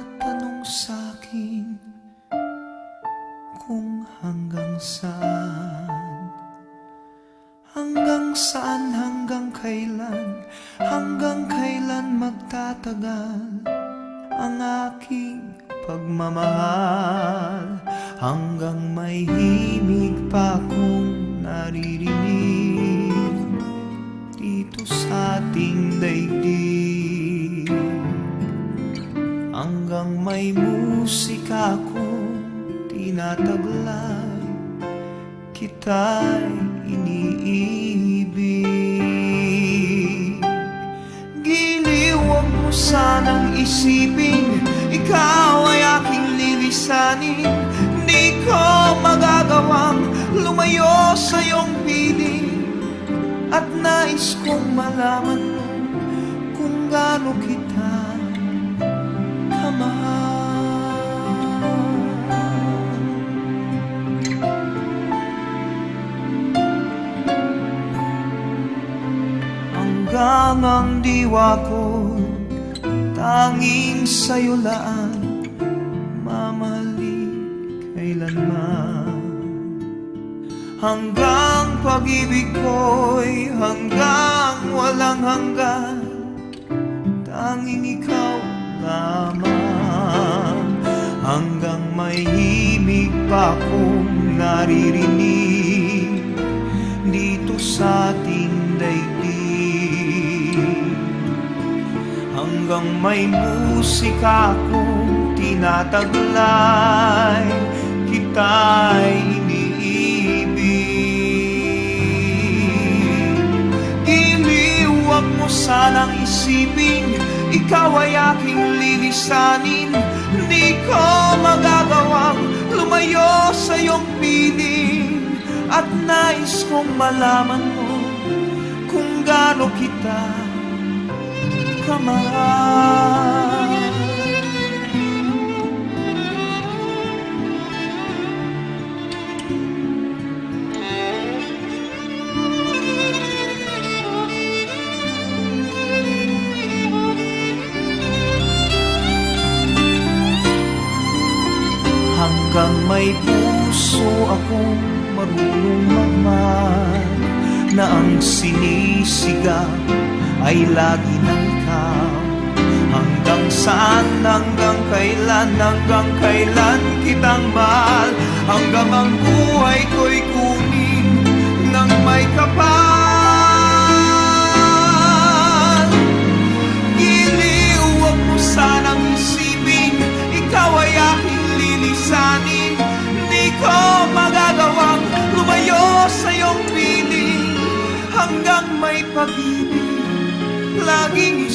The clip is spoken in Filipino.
nagtatanong sa'kin kung hanggang saan, hanggang kailan magtatagal ang aking pagmamahal, hanggang may himig pa akong naririnig dito sa ating daigdig, hanggang may musika akong tinataglay, kita'y iniibig. Giliw, huwag mo sanang isipin ikaw ay aking lilisanin. Di ko magagawang lumayo sa iyong piling, at nais kong malaman mo kung gaano kita kamahal. Hanggang ang diwa ko tanging sa'yo laan, mamahalin kailanman. Hanggang pag-ibig ko'y hanggang walang hanggan, tanging ikaw lamang. Hanggang may himig pa akong naririnig dito sa ating daigdig, hanggang may musika akong tinataglay, kita'y iniibig. Giliw, huwag mo sanang isipin ikaw ay aking lilisanin. Di ko magagawang lumayo sa iyong piling, at nais kong malaman mo kung gaano kita kamahal. Hanggang may puso akong marunong magmahal, na ang sinisigaw ay lagi ng ikaw. Hanggang saan, hanggang kailan kitang mahal, hanggang ang buhay ko'y kunin ng may kapal. Giliw, huwag mo sanang isipin ikaw ay aking lilisanin. Di ko magagawang lumayo sa iyong piling, hanggang may pag-ibig laging